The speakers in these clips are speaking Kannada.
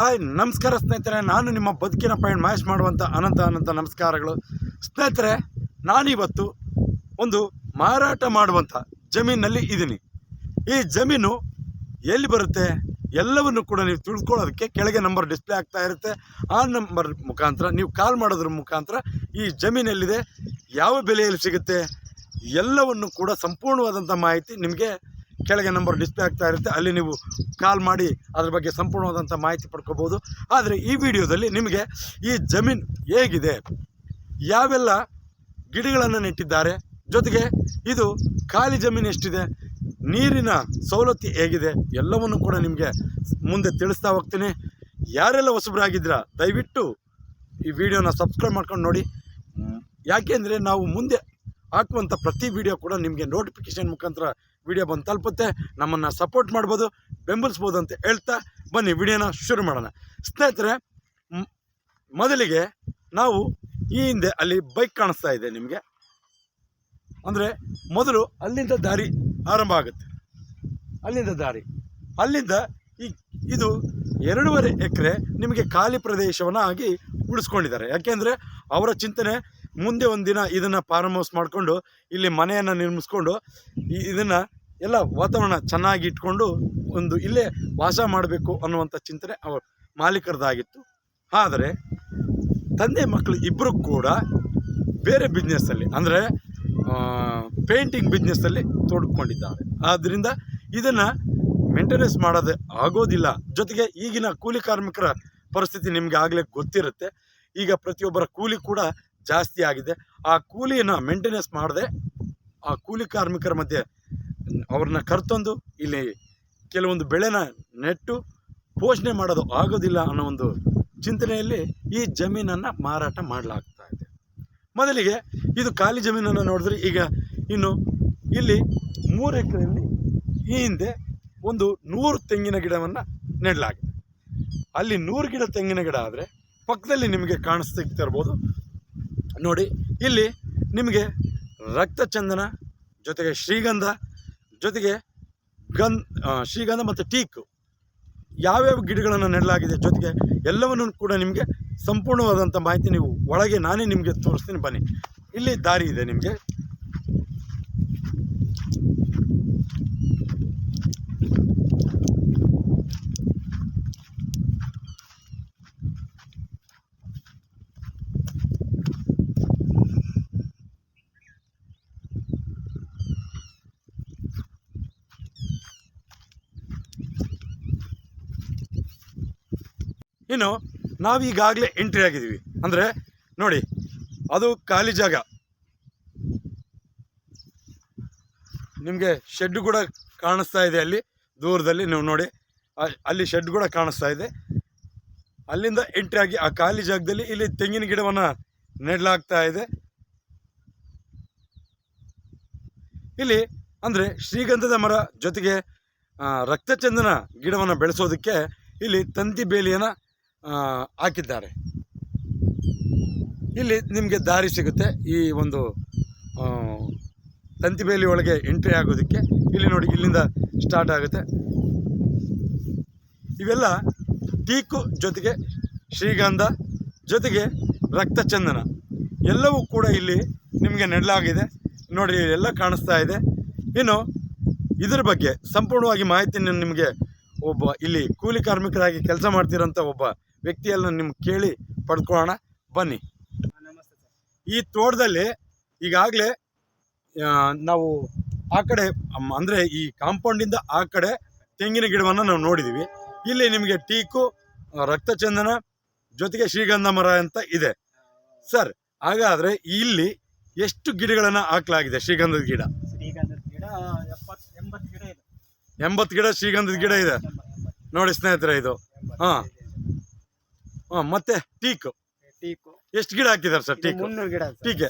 ಹಾಯ್ ನಮಸ್ಕಾರ ಸ್ನೇಹಿತರೆ, ನಾನು ನಿಮ್ಮ ಬದುಕಿನ ಪಯಣ ಮಹೇಶ್ ಮಾಡುವಂಥ ಅನಂತ ನಮಸ್ಕಾರಗಳು. ಸ್ನೇಹಿತರೆ, ನಾನಿವತ್ತು ಒಂದು ಮಾರಾಟ ಮಾಡುವಂಥ ಜಮೀನಲ್ಲಿ ಇದ್ದೀನಿ. ಈ ಜಮೀನು ಎಲ್ಲಿ ಬರುತ್ತೆ ಎಲ್ಲವನ್ನು ಕೂಡ ನೀವು ತಿಳ್ಕೊಳ್ಳೋದಕ್ಕೆ ಕೆಳಗೆ ನಂಬರ್ ಡಿಸ್ಪ್ಲೇ ಆಗ್ತಾ ಇರುತ್ತೆ. ಆ ನಂಬರ್ ಮುಖಾಂತರ ನೀವು ಕಾಲ್ ಮಾಡೋದ್ರ ಮುಖಾಂತರ ಈ ಜಮೀನೆಲ್ಲಿದೆ, ಯಾವ ಬೆಲೆಯಲ್ಲಿ ಸಿಗುತ್ತೆ ಎಲ್ಲವನ್ನು ಕೂಡ ಸಂಪೂರ್ಣವಾದಂಥ ಮಾಹಿತಿ ನಿಮಗೆ ಕೆಳಗೆ ನಂಬರ್ ಡಿಸ್ಪ್ಲೇ ಆಗ್ತಾ ಇರುತ್ತೆ. ಅಲ್ಲಿ ನೀವು ಕಾಲ್ ಮಾಡಿ ಅದ್ರ ಬಗ್ಗೆ ಸಂಪೂರ್ಣವಾದಂಥ ಮಾಹಿತಿ ಪಡ್ಕೋಬೋದು. ಆದರೆ ಈ ವಿಡಿಯೋದಲ್ಲಿ ನಿಮಗೆ ಈ ಜಮೀನು ಹೇಗಿದೆ, ಯಾವೆಲ್ಲ ಗಿಡಗಳನ್ನು ನೆಟ್ಟಿದ್ದಾರೆ, ಜೊತೆಗೆ ಇದು ಖಾಲಿ ಜಮೀನು ಎಷ್ಟಿದೆ, ನೀರಿನ ಸವಲತ್ತು ಹೇಗಿದೆ ಎಲ್ಲವನ್ನು ಕೂಡ ನಿಮಗೆ ಮುಂದೆ ತಿಳಿಸ್ತಾ ಹೋಗ್ತೀನಿ. ಯಾರೆಲ್ಲ ಹೊಸಬರಾಗಿದ್ದೀರಾ ದಯವಿಟ್ಟು ಈ ವಿಡಿಯೋನ ಸಬ್ಸ್ಕ್ರೈಬ್ ಮಾಡ್ಕೊಂಡು ನೋಡಿ. ಯಾಕೆಂದರೆ ನಾವು ಮುಂದೆ ಹಾಕುವಂಥ ಪ್ರತಿ ವಿಡಿಯೋ ಕೂಡ ನಿಮಗೆ ನೋಟಿಫಿಕೇಷನ್ ಮುಖಾಂತರ ವಿಡಿಯೋ ಬಂದು ತಲುಪುತ್ತೆ. ನಮ್ಮನ್ನು ಸಪೋರ್ಟ್ ಮಾಡ್ಬೋದು, ಬೆಂಬಲಿಸ್ಬೋದು ಅಂತ ಹೇಳ್ತಾ ಬನ್ನಿ ವಿಡಿಯೋನ ಶುರು ಮಾಡೋಣ. ಸ್ನೇಹಿತರೆ, ಮೊದಲಿಗೆ ನಾವು ಈ ಹಿಂದೆ ಅಲ್ಲಿ ಬೈಕ್ ಕಾಣಿಸ್ತಾ ಇದೆ ನಿಮಗೆ. ಅಂದರೆ ಮೊದಲು ಅಲ್ಲಿಂದ ದಾರಿ ಆರಂಭ ಆಗುತ್ತೆ. ಅಲ್ಲಿಂದ ಇದು 2.5 ಎಕರೆ ನಿಮಗೆ ಖಾಲಿ ಪ್ರದೇಶವನ್ನು ಆಗಿ ಉಳಿಸ್ಕೊಂಡಿದ್ದಾರೆ. ಯಾಕೆಂದರೆ ಅವರ ಚಿಂತನೆ ಮುಂದೆ ಒಂದಿನ ಇದನ್ನು ಫಾರ್ಮ್ ಹೌಸ್ ಮಾಡಿಕೊಂಡು ಇಲ್ಲಿ ಮನೆಯನ್ನು ನಿರ್ಮಿಸ್ಕೊಂಡು ಇದನ್ನು ಎಲ್ಲ ವಾತಾವರಣ ಚೆನ್ನಾಗಿ ಇಟ್ಕೊಂಡು ಒಂದು ಇಲ್ಲೇ ವಾಸ ಮಾಡಬೇಕು ಅನ್ನುವಂಥ ಚಿಂತನೆ ಅವರ ಮಾಲೀಕರದಾಗಿತ್ತು. ಆದರೆ ತಂದೆ ಮಕ್ಕಳು ಇಬ್ಬರು ಕೂಡ ಬೇರೆ ಬಿಸ್ನೆಸ್ಸಲ್ಲಿ, ಅಂದರೆ ಪೇಂಟಿಂಗ್ ಬಿಸ್ನೆಸ್ಸಲ್ಲಿ ತೊಡಗಿಕೊಂಡಿದ್ದಾರೆ. ಆದ್ದರಿಂದ ಇದನ್ನು ಮೇಂಟೆನೆನ್ಸ್ ಮಾಡೋದು ಆಗೋದಿಲ್ಲ. ಜೊತೆಗೆ ಈಗಿನ ಕೂಲಿ ಕಾರ್ಮಿಕರ ಪರಿಸ್ಥಿತಿ ನಿಮಗೆ ಆಗಲೇ ಗೊತ್ತಿರುತ್ತೆ. ಈಗ ಪ್ರತಿಯೊಬ್ಬರ ಕೂಲಿ ಕೂಡ ಜಾಸ್ತಿ ಆಗಿದೆ. ಆ ಕೂಲಿಯನ್ನು ಮೇಂಟೆನೆನ್ಸ್ ಮಾಡದೆ ಆ ಕೂಲಿ ಕಾರ್ಮಿಕರ ಮಧ್ಯೆ ಅವ್ರನ್ನ ಕರ್ತಂದು ಇಲ್ಲಿ ಕೆಲವೊಂದು ಬೆಳೆನ ನೆಟ್ಟು ಪೋಷಣೆ ಮಾಡೋದು ಆಗೋದಿಲ್ಲ ಅನ್ನೋ ಒಂದು ಚಿಂತನೆಯಲ್ಲಿ ಈ ಜಮೀನನ್ನು ಮಾರಾಟ ಮಾಡಲಾಗ್ತಾ ಇದೆ. ಮೊದಲಿಗೆ ಇದು ಖಾಲಿ ಜಮೀನನ್ನು ನೋಡಿದ್ರೆ ಈಗ ಇನ್ನು ಇಲ್ಲಿ 3 ಎಕರೆಯಲ್ಲಿ ಈ ಹಿಂದೆ ಒಂದು 100 ತೆಂಗಿನ ಗಿಡವನ್ನು ನೆಡಲಾಗಿದೆ. ಅಲ್ಲಿ 100 ತೆಂಗಿನ ಗಿಡ ಆದರೆ ಪಕ್ಕದಲ್ಲಿ ನಿಮಗೆ ಕಾಣಿಸ್ತಿರ್ಬೋದು ನೋಡಿ. ಇಲ್ಲಿ ನಿಮಗೆ ರಕ್ತಚಂದನ ಜೊತೆಗೆ ಶ್ರೀಗಂಧ ಜೊತೆಗೆ ಶ್ರೀಗಂಧ ಮತ್ತು ಟೀಕು ಯಾವ್ಯಾವ ಗಿಡಗಳನ್ನು ನೆಡಲಾಗಿದೆ ಜೊತೆಗೆ ಎಲ್ಲವನ್ನು ಕೂಡ ನಿಮಗೆ ಸಂಪೂರ್ಣವಾದಂಥ ಮಾಹಿತಿ ನೀವು ಒಳಗೆ ನಾನೇ ನಿಮಗೆ ತೋರಿಸ್ತೀನಿ ಬನ್ನಿ. ಇಲ್ಲಿ ದಾರಿ ಇದೆ ನಿಮಗೆ. ಇನ್ನು ನಾವೀಗಾಗಲೇ ಎಂಟ್ರಿ ಆಗಿದ್ದೀವಿ. ಅಂದರೆ ನೋಡಿ, ಅದು ಖಾಲಿ ಜಾಗ. ನಿಮಗೆ ಶೆಡ್ ಕೂಡ ಕಾಣಿಸ್ತಾ ಇದೆ ಅಲ್ಲಿ ದೂರದಲ್ಲಿ. ನೀವು ನೋಡಿ, ಅಲ್ಲಿ ಶೆಡ್ ಕೂಡ ಕಾಣಿಸ್ತಾ ಇದೆ. ಅಲ್ಲಿಂದ ಎಂಟ್ರಿ ಆಗಿ ಆ ಖಾಲಿ ಜಾಗದಲ್ಲಿ ಇಲ್ಲಿ ತೆಂಗಿನ ಗಿಡವನ್ನು ನೆಡಲಾಗ್ತಾ ಇದೆ. ಇಲ್ಲಿ ಅಂದರೆ ಶ್ರೀಗಂಧದ ಮರ ಜೊತೆಗೆ ರಕ್ತಚಂದನ ಗಿಡವನ್ನು ಬೆಳೆಸೋದಕ್ಕೆ ಇಲ್ಲಿ ತಂತಿ ಬೇಲಿಯನ್ನು ಹಾಕಿದ್ದಾರೆ. ಇಲ್ಲಿ ನಿಮಗೆ ದಾರಿ ಸಿಗುತ್ತೆ ಈ ಒಂದು ತಂತಿ ಬೇಲಿ ಒಳಗೆ ಎಂಟ್ರಿ ಆಗೋದಕ್ಕೆ. ಇಲ್ಲಿ ನೋಡಿ, ಇಲ್ಲಿಂದ ಸ್ಟಾರ್ಟ್ ಆಗುತ್ತೆ. ಇವೆಲ್ಲ ಟೀಕು ಜೊತೆಗೆ ಶ್ರೀಗಂಧ ಜೊತೆಗೆ ರಕ್ತಚಂದನ ಎಲ್ಲವೂ ಕೂಡ ಇಲ್ಲಿ ನಿಮಗೆ ನೆಡಲಾಗಿದೆ. ನೋಡಿ, ಎಲ್ಲ ಕಾಣಿಸ್ತಾ ಇದೆ. ಇನ್ನು ಇದರ ಬಗ್ಗೆ ಸಂಪೂರ್ಣವಾಗಿ ಮಾಹಿತಿಯನ್ನು ನಿಮಗೆ ಒಬ್ಬ ಇಲ್ಲಿ ಕೂಲಿ ಕಾರ್ಮಿಕರಾಗಿ ಕೆಲಸ ಮಾಡ್ತಿರೋಂಥ ಒಬ್ಬ ವ್ಯಕ್ತಿಯೆಲ್ಲ ನಿಮ್ಗೆ ಕೇಳಿ ಪಡ್ಕೊಳ್ಳೋಣ ಬನ್ನಿ. ಈ ತೋಟದಲ್ಲಿ ಈಗಾಗಲೇ ನಾವು ಆ ಕಡೆ ಅಂದರೆ ಈ ಕಾಂಪೌಂಡಿಂದ ಆ ಕಡೆ ತೆಂಗಿನ ಗಿಡವನ್ನು ನಾವು ನೋಡಿದ್ದೀವಿ. ಇಲ್ಲಿ ನಿಮಗೆ ಟೀಕು ರಕ್ತಚಂದನ ಜೊತೆಗೆ ಶ್ರೀಗಂಧ ಮರ ಅಂತ ಇದೆ. ಸರ್, ಹಾಗಾದರೆ ಇಲ್ಲಿ ಎಷ್ಟು ಗಿಡಗಳನ್ನು ಹಾಕಲಾಗಿದೆ? ಶ್ರೀಗಂಧದ ಗಿಡ 80 ಗಿಡ ಶ್ರೀಗಂಧದ ಗಿಡ ಇದೆ ನೋಡಿ ಸ್ನೇಹಿತರೆ. ಇದು ಮತ್ತೆ ಟೀಕು ಎಷ್ಟು ಗಿಡ ಹಾಕಿದ್ದಾರೆ ಸರ್? ಟೀಕ್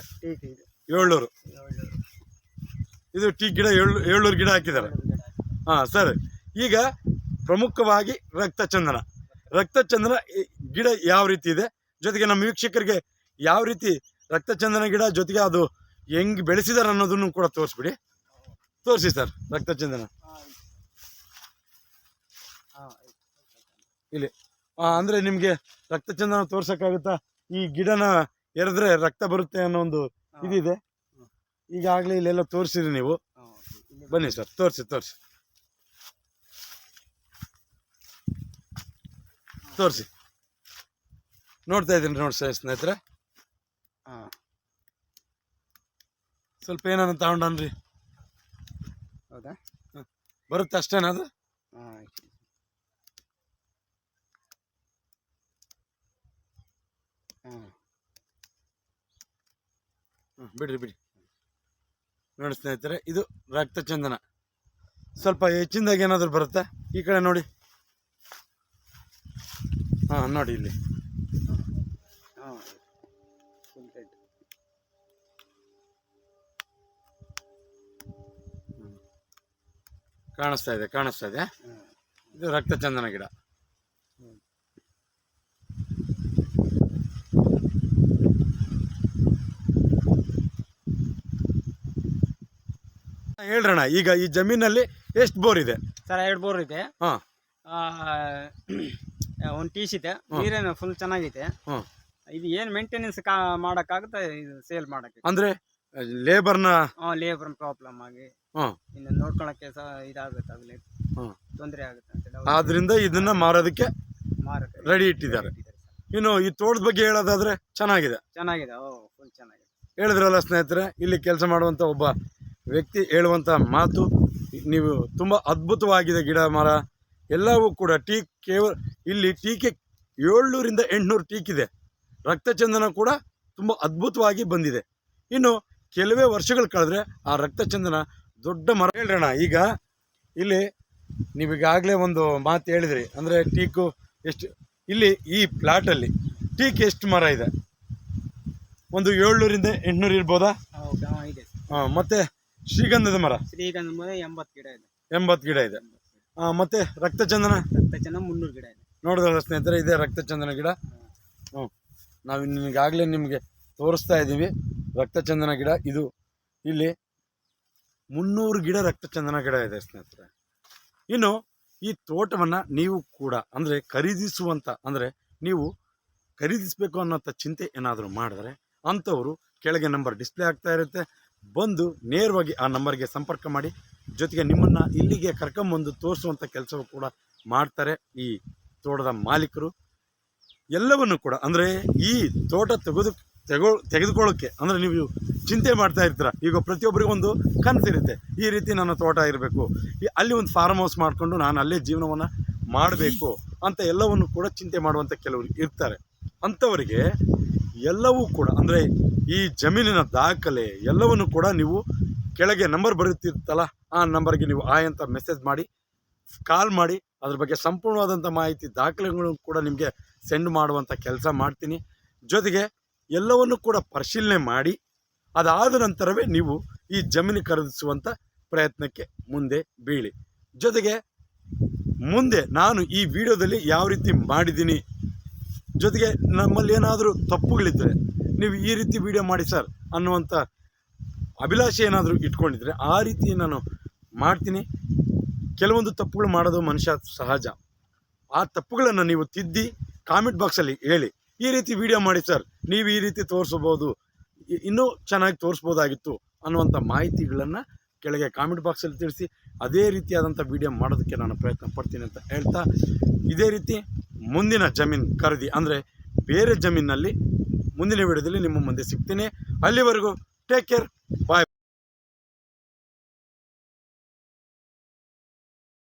700 ಇದು ಟೀಕ್ ಗಿಡ 700 ಗಿಡ ಹಾಕಿದ್ದಾರೆ. ಸರ್, ಈಗ ಪ್ರಮುಖವಾಗಿ ರಕ್ತಚಂದನ ಗಿಡ ಯಾವ ರೀತಿ ಇದೆ, ಜೊತೆಗೆ ನಮ್ಮ ವೀಕ್ಷಕರಿಗೆ ಯಾವ ರೀತಿ ರಕ್ತಚಂದನ ಗಿಡ ಜೊತೆಗೆ ಅದು ಹೆಂಗೆ ಬೆಳೆಸಿದಾರೆ ಅನ್ನೋದನ್ನು ಕೂಡ ತೋರಿಸಿ ಸರ್. ರಕ್ತಚಂದನ ಇಲ್ಲಿ ಅಂದರೆ ನಿಮಗೆ ರಕ್ತಚಂದನ ತೋರ್ಸೋಕ್ಕಾಗುತ್ತಾ? ಈ ಗಿಡನ ಎರೆದ್ರೆ ರಕ್ತ ಬರುತ್ತೆ ಅನ್ನೋ ಒಂದು ಇದಿದೆ. ಈಗಾಗಲೇ ಇಲ್ಲೆಲ್ಲ ತೋರಿಸಿರಿ ನೀವು. ಬನ್ನಿ ಸರ್, ತೋರಿಸಿ ನೋಡ್ತಾ ಇದ್ದೀನಿ ನೋಡಿ ಸರ್ ಸ್ನೇಹಿತರೆ. ಸ್ವಲ್ಪ ಏನಾನ ತಗೊಂಡನ್ರಿ. ಹೌದಾ? ಬರುತ್ತೆ ಅಷ್ಟೇನಾ ಅದು? ಬಿಡಿ ನೋಡಿ ಸ್ನೇಹಿತರೆ, ಇದು ರಕ್ತಚಂದನ. ಸ್ವಲ್ಪ ಹೆಚ್ಚಿನದಾಗಿ ಏನಾದರೂ ಬರುತ್ತಾ? ಈ ಕಡೆ ನೋಡಿ. ನೋಡಿ ಇಲ್ಲಿ ಕಾಣಿಸ್ತಾ ಇದೆ. ಇದು ರಕ್ತಚಂದನ ಗಿಡ. ಹೇಳ್ರಣ್ಣ, ಈಗ ಈ ಜಮೀನಲ್ಲಿ ಎಷ್ಟು ಬೋರ್ ಇದೆ ಸರ್? 2 ಬೋರ್ ಇದೆ. ಒಂದು ಟೀಸ್ ಇದೆ. ನೀರೇನು ಫುಲ್ ಚೆನ್ನಾಗಿದೆ. ಇದು ಏನು ಮೇಂಟೆನೆನ್ಸ್ ಮಾಡೋಕ್ಕಾಗುತ್ತೆ? ಇದು ಸೇಲ್ ಮಾಡೋಕ್ಕೆ ಅಂದ್ರೆ ಲೇಬರ್ ಪ್ರಾಬ್ಲಮ್ ಆಗಿ ಇನ್ನು ನೋಡ್ಕೊಳಕ್ಕೆ ಸಹ ಇದಾಗುತ್ತೆ, ಆಗಲಿ ತೊಂದರೆ ಆಗುತ್ತೆ ಅಂತ ಆದ್ರಿಂದ ಇದನ್ನ ಮಾರೋದಕ್ಕೆ ರೆಡಿ ಇಟ್ಟಿದ್ದಾರೆ. ಇನ್ನು ಈ ತೋಟದ ಬಗ್ಗೆ ಹೇಳೋದಾದ್ರೆ ಚೆನ್ನಾಗಿದೆ. ಫುಲ್ ಚೆನ್ನಾಗಿದೆ. ಹೇಳಿದ್ರಲ್ಲ ಸ್ನೇಹಿತರೆ, ಇಲ್ಲಿ ಕೆಲಸ ಮಾಡುವಂತ ಒಬ್ಬ ವ್ಯಕ್ತಿ ಹೇಳುವಂತ ಮಾತು, ನೀವು ತುಂಬಾ ಅದ್ಭುತವಾಗಿದೆ ಗಿಡ ಮರ ಎಲ್ಲವೂ ಕೂಡ. ಇಲ್ಲಿ ಟೀಕೆ 700ರಿಂದ 800 ಟೀಕ್ ಇದೆ. ರಕ್ತಚಂದನ ಕೂಡ ತುಂಬಾ ಅದ್ಭುತವಾಗಿ ಬಂದಿದೆ. ಇನ್ನು ಕೆಲವೇ ವರ್ಷಗಳು ಕಳೆದ್ರೆ ಆ ರಕ್ತಚಂದನ ದೊಡ್ಡ ಮರ. ಹೇಳ್ರಣ್ಣ, ಈಗ ಇಲ್ಲಿ ನೀವೀಗಾಗಲೇ ಒಂದು ಮಾತು ಹೇಳಿದ್ರಿ, ಅಂದರೆ ಟೀಕು ಎಷ್ಟು ಇಲ್ಲಿ ಈ ಪ್ಲಾಟಲ್ಲಿ ಟೀಕ್ ಎಷ್ಟು ಮರ ಇದೆ? ಒಂದು 700ರಿಂದ 800 ಇರ್ಬೋದಾ? ಮತ್ತೆ ಶ್ರೀಗಂಧದ ಮರ 80 ಗಿಡ ಇದೆ. 80 ಗಿಡ ಇದೆ. ಮತ್ತೆ ರಕ್ತಚಂದನ 300 ಗಿಡ ಇದೆ. ನೋಡಿದ್ರಲ್ಲ ಸ್ನೇಹಿತರೆ, ಇದೇ ರಕ್ತಚಂದನ ಗಿಡ. ನಾವು ಈಗಾಗಲೇ ನಿಮಗೆ ತೋರಿಸ್ತಾ ಇದ್ದೀವಿ ರಕ್ತಚಂದನ ಗಿಡ. ಇದು ಇಲ್ಲಿ 300 ಗಿಡ ರಕ್ತಚಂದನ ಗಿಡ ಇದೆ ಸ್ನೇಹಿತರೆ. ಇನ್ನು ಈ ತೋಟವನ್ನು ನೀವು ಕೂಡ ಅಂದರೆ ನೀವು ಖರೀದಿಸಬೇಕು ಅನ್ನೋಂಥ ಚಿಂತೆ ಏನಾದರೂ ಮಾಡಿದ್ರೆ ಅಂಥವರು ಕೆಳಗೆ ನಂಬರ್ ಡಿಸ್ಪ್ಲೇ ಆಗ್ತಾ ಇರುತ್ತೆ. ಬಂದು ನೇರವಾಗಿ ಆ ನಂಬರ್ಗೆ ಸಂಪರ್ಕ ಮಾಡಿ, ಜೊತೆಗೆ ನಿಮ್ಮನ್ನು ಇಲ್ಲಿಗೆ ಕರ್ಕೊಂಬಂದು ತೋರಿಸುವಂಥ ಕೆಲಸವೂ ಕೂಡ ಮಾಡ್ತಾರೆ ಈ ತೋಟದ ಮಾಲೀಕರು. ಎಲ್ಲವನ್ನು ಕೂಡ ಅಂದರೆ ಈ ತೋಟ ತೆಗೆದುಕೊಳ್ಳೋಕ್ಕೆ ಅಂದರೆ ನೀವು ಚಿಂತೆ ಮಾಡ್ತಾ ಇರ್ತೀರ. ಈಗ ಪ್ರತಿಯೊಬ್ಬರಿಗೊಂದು ಕನಸಿರುತ್ತೆ, ಈ ರೀತಿ ನನ್ನ ತೋಟ ಇರಬೇಕು, ಅಲ್ಲಿ ಒಂದು ಫಾರ್ಮ್ ಹೌಸ್ ಮಾಡಿಕೊಂಡು ನಾನು ಅಲ್ಲೇ ಜೀವನವನ್ನು ಮಾಡಬೇಕು ಅಂತ ಎಲ್ಲವನ್ನು ಕೂಡ ಚಿಂತೆ ಮಾಡುವಂಥ ಕೆಲವರು ಇರ್ತಾರೆ. ಅಂಥವರಿಗೆ ಎಲ್ಲವೂ ಕೂಡ ಅಂದರೆ ಈ ಜಮೀನಿನ ದಾಖಲೆ ಎಲ್ಲವನ್ನು ಕೂಡ ನೀವು ಕೆಳಗೆ ನಂಬರ್ ಬರುತ್ತಿರುತ್ತಲ್ಲ, ಆ ನಂಬರ್ಗೆ ನೀವು ಅಂತ ಮೆಸೇಜ್ ಮಾಡಿ, ಕಾಲ್ ಮಾಡಿ, ಅದ್ರ ಬಗ್ಗೆ ಸಂಪೂರ್ಣವಾದಂಥ ಮಾಹಿತಿ ದಾಖಲೆಗಳನ್ನು ಕೂಡ ನಿಮಗೆ ಸೆಂಡ್ ಮಾಡುವಂಥ ಕೆಲಸ ಮಾಡ್ತೀನಿ. ಜೊತೆಗೆ ಎಲ್ಲವನ್ನು ಕೂಡ ಪರಿಶೀಲನೆ ಮಾಡಿ ಅದಾದ ನಂತರವೇ ನೀವು ಈ ಜಮೀನು ಖರೀದಿಸುವಂಥ ಪ್ರಯತ್ನಕ್ಕೆ ಮುಂದೆ ಬೀಳಿ. ಜೊತೆಗೆ ಮುಂದೆ ನಾನು ಈ ವಿಡಿಯೋದಲ್ಲಿ ಯಾವ ರೀತಿ ಮಾಡಿದ್ದೀನಿ, ಜೊತೆಗೆ ನಮ್ಮಲ್ಲಿ ಏನಾದರೂ ತಪ್ಪುಗಳಿದ್ದರೆ ನೀವು ಈ ರೀತಿ ವಿಡಿಯೋ ಮಾಡಿ ಸರ್ ಅನ್ನುವಂಥ ಅಭಿಲಾಷೆ ಏನಾದರೂ ಇಟ್ಕೊಂಡಿದ್ರೆ ಆ ರೀತಿ ನಾನು ಮಾಡ್ತೀನಿ. ಕೆಲವೊಂದು ತಪ್ಪುಗಳು ಮಾಡೋದು ಮನುಷ್ಯ ಸಹಜ. ಆ ತಪ್ಪುಗಳನ್ನು ನೀವು ತಿದ್ದಿ ಕಾಮೆಂಟ್ ಬಾಕ್ಸಲ್ಲಿ ಹೇಳಿ, ಈ ರೀತಿ ವಿಡಿಯೋ ಮಾಡಿ ಸರ್, ನೀವು ಈ ರೀತಿ ತೋರಿಸ್ಬೋದು, ಇನ್ನೂ ಚೆನ್ನಾಗಿ ತೋರಿಸ್ಬೋದಾಗಿತ್ತು ಅನ್ನುವಂಥ ಮಾಹಿತಿಗಳನ್ನು ಕೆಳಗೆ ಕಾಮೆಂಟ್ ಬಾಕ್ಸಲ್ಲಿ ತಿಳಿಸಿ. ಅದೇ ರೀತಿಯಾದಂಥ ವಿಡಿಯೋ ಮಾಡೋದಕ್ಕೆ ನಾನು ಪ್ರಯತ್ನ ಪಡ್ತೀನಿ ಅಂತ ಹೇಳ್ತಾ, ಇದೇ ರೀತಿ ಮುಂದಿನ ಜಮೀನು ಖರೀದಿ ಅಂದರೆ ಬೇರೆ ಜಮೀನಿನಲ್ಲಿ ಮುಂದಿನ ವಿಡಿಯೋದಲ್ಲಿ ನಿಮ್ಮ ಮುಂದೆ ಸಿಗ್ತೀನಿ. ಅಲ್ಲಿವರೆಗೂ ಟೇಕ್ ಕೇರ್.